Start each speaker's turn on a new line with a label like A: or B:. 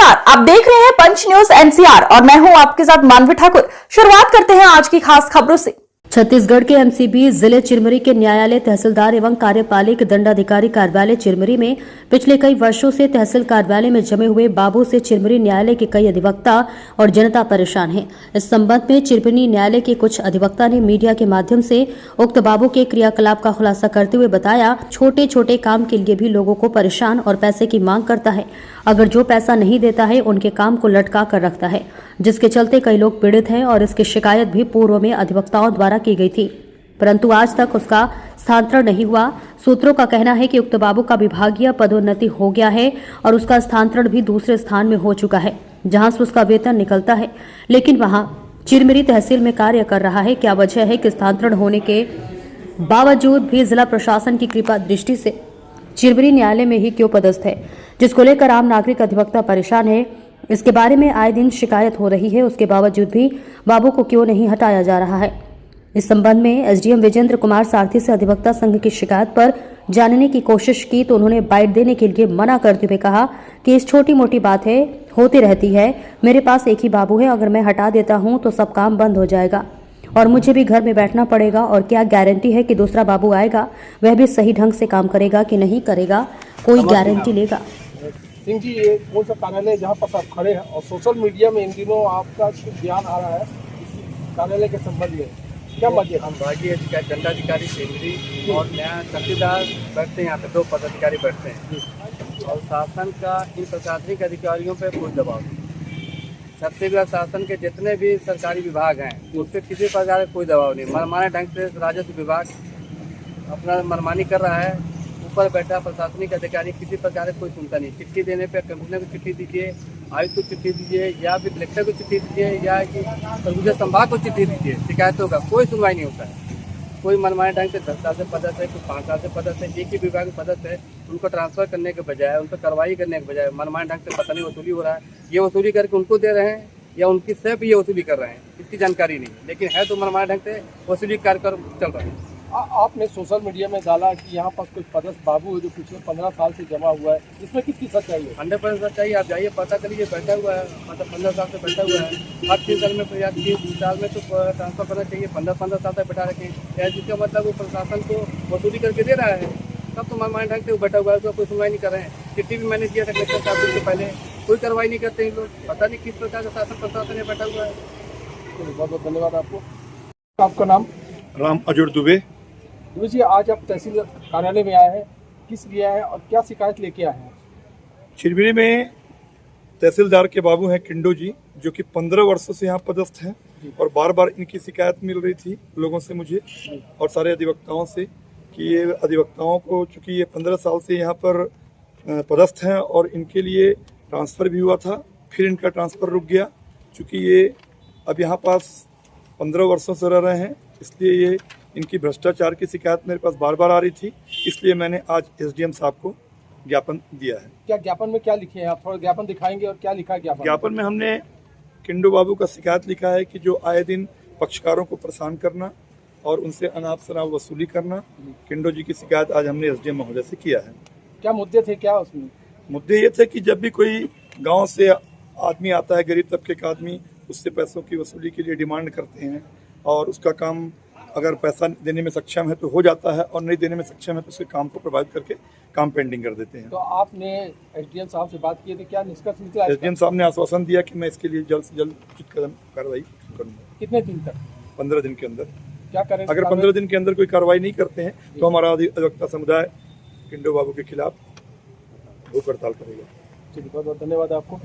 A: नमस्कार, आप देख रहे हैं पंच न्यूज एनसीआर और मैं हूं आपके साथ मानवी ठाकुर। शुरुआत करते हैं आज की खास खबरों से। छत्तीसगढ़ के एमसीबी जिले चिरमिरी के न्यायालय तहसीलदार एवं कार्यपालिक दंडाधिकारी कार्यालय चिरमिरी में पिछले कई वर्षों से तहसील कार्यालय में जमे हुए बाबू से चिरमिरी न्यायालय के कई अधिवक्ता और जनता परेशान है। इस संबंध में चिरमिरी न्यायालय के कुछ अधिवक्ता ने मीडिया के माध्यम से उक्त बाबू के क्रियाकलाप का खुलासा करते हुए बताया, छोटे छोटे काम के लिए भी लोगों को परेशान और पैसे की मांग करता है। अगर जो पैसा नहीं देता है उनके काम को लटका कर रखता है, जिसके चलते कई लोग पीड़ित हैं और इसकी शिकायत भी पूर्व में अधिवक्ताओं द्वारा की गई थी, परंतु आज तक उसका स्थानांतरण नहीं हुआ। सूत्रों का कहना है कि उक्त बाबू का विभागीय पदोन्नति हो गया है और उसका स्थानांतरण भी दूसरे स्थान में हो चुका है, जहां से उसका वेतन निकलता है, लेकिन वहां चिरमिरी तहसील में कार्य कर रहा है। क्या वजह है कि स्थानांतरण होने के बावजूद भी जिला प्रशासन की कृपा दृष्टि से चिरमिरी न्यायालय में ही क्यों पदस्थ है, जिसको लेकर आम नागरिक अधिवक्ता परेशान है। इसके बारे में आए दिन शिकायत हो रही है, उसके बावजूद भी बाबू को क्यों नहीं हटाया जा रहा है। इस संबंध में एसडीएम विजेंद्र कुमार सारथी से अधिवक्ता संघ की शिकायत पर जानने की कोशिश की तो उन्होंने बाइट देने के लिए मना करते हुए कहा कि इस छोटी मोटी बात है, होती रहती है। मेरे पास एक ही बाबू है, अगर मैं हटा देता हूं तो सब काम बंद हो जाएगा और मुझे भी घर में बैठना पड़ेगा, और क्या गारंटी है कि दूसरा बाबू आएगा वह भी सही ढंग से काम करेगा कि नहीं करेगा, कोई गारंटी लेगा।
B: सिंह जी, ये कौन सा कार्यालय जहाँ पर आप खड़े हैं और सोशल मीडिया में इन दिनों आपका कुछ ध्यान आ रहा है इस कार्यालय के संबंध में, क्या मजे?
C: हम भागीय दंडाधिकारी चिरमिरी और नया तहसीलदार बैठते हैं, यहाँ पे 2 पदाधिकारी बैठते हैं और शासन का इन प्रशासनिक अधिकारियों पे कोई दबाव नहीं। छत्तीसगढ़ शासन के जितने भी सरकारी विभाग हैं उस पर किसी प्रकार का कोई दबाव नहीं। मनमाने ढंग से राजस्व विभाग अपना मनमानी कर रहा है। ऊपर बैठा प्रशासनिक अधिकारी किसी प्रकार का कोई सुनता नहीं। चिट्ठी देने पर कमिश्नर को चिट्ठी दीजिए, आयुक्त को चिट्ठी दीजिए, या फिर कलेक्टर को चिट्ठी दीजिए, या कि सरगुजा संभाग को चिट्ठी दीजिए, शिकायतों का कोई सुनवाई नहीं होता है। कोई मनमाने ढंग से 10 साल से पदस्थ है, कोई 5 साल से पदस्थ है, एक ही विभाग में पदस्थ है, उनको ट्रांसफर करने के बजाय, उन पर कार्रवाई करने के बजाय मनमाने ढंग से पता नहीं वसूली हो रहा है। ये वसूली करके उनको दे रहे हैं या उनकी सिर्फ ये वसूली कर रहे हैं, इसकी जानकारी नहीं, लेकिन है तो मनमाने ढंग से वसूली कार्यक्रम चल रहा है।
B: आपने सोशल मीडिया में डाला कि यहाँ पर कुछ पदस्थ बाबू है जो पिछले 15 साल से जमा हुआ है, इसमें कितनी सच्चाई है?
C: 100% सच्चाई। आप जाइए पता करिए, बैठा हुआ है, मतलब 15 साल से बैठा हुआ है। हर 3 साल में या 3 साल में तो ट्रांसफर करना चाहिए। 15 साल तक बैठा रखें, जिसका मतलब वो प्रशासन को वसूली करके दे रहा है, तब तो मनमाने ढंग से वो बैठा हुआ है, उसका कोई सुनवाई नहीं कर रहे हैं। चिट्ठी भी मैंने दिया था कलेक्टर साहब से पहले, कोई कार्रवाई नहीं करते हैं लोग। पता नहीं किस प्रकार का शासन प्रशासन में बैठा हुआ है।
B: बहुत बहुत धन्यवाद आपको। आपका नाम?
D: राम अजूर दुबे।
B: जी, आज आप तहसील कार्यालय में आए हैं, किस लिए आए हैं और क्या शिकायत लेके आए हैं?
D: चिरमिरी में तहसीलदार के बाबू हैं किंडो जी, जो कि 15 वर्षों से यहाँ पदस्थ हैं और बार बार इनकी शिकायत मिल रही थी लोगों से, मुझे और सारे अधिवक्ताओं से, कि ये अधिवक्ताओं को चूँकि ये 15 साल से यहाँ पर पदस्थ हैं और इनके लिए ट्रांसफ़र भी हुआ था, फिर इनका ट्रांसफ़र रुक गया। चूँकि ये अब यहाँ पास 15 वर्षों से रह रहे हैं, इसलिए ये इनकी भ्रष्टाचार की शिकायत मेरे पास बार बार आ रही थी, इसलिए मैंने आज एसडीएम साहब को ज्ञापन दिया है।
B: क्या ज्ञापन में क्या लिखे हैं आप? थोड़ा ज्ञापन दिखाएंगे और क्या लिखा है ज्ञापन?
D: ज्ञापन में हमने किंडो बाबू का शिकायत लिखा है कि जो आए दिन पक्षकारों को परेशान करना और उनसे अनाप शनाप वसूली करना, किंडो जी की शिकायत आज हमने एसडीएम महोदय से किया है।
B: क्या मुद्दे थे, क्या उसमें?
D: मुद्दे ये थे कि जब भी कोई गाँव से आदमी आता है, गरीब तबके का आदमी, उससे पैसों की वसूली के लिए डिमांड करते हैं और उसका काम अगर पैसा देने में सक्षम है तो हो जाता है और नहीं देने में सक्षम है तो उसके काम को प्रभावित करके काम पेंडिंग कर देते हैं।
B: तो आपने एसडीएम साहब से बात की थी, क्या निष्कर्ष निकला?
D: एसडीएम साहब ने आश्वासन दिया कि मैं इसके लिए जल्द से जल्द उचित कदम कार्रवाई करूँगा।
B: कितने दिन तक?
D: 15 दिन के अंदर।
B: क्या करें?
D: अगर 15 दिन के अंदर कोई कार्रवाई नहीं करते हैं तो हमारा अधिवक्ता समुदाय किंडो बाबू के खिलाफ भूख हड़ताल करेगा।
B: बहुत बहुत धन्यवाद आपको।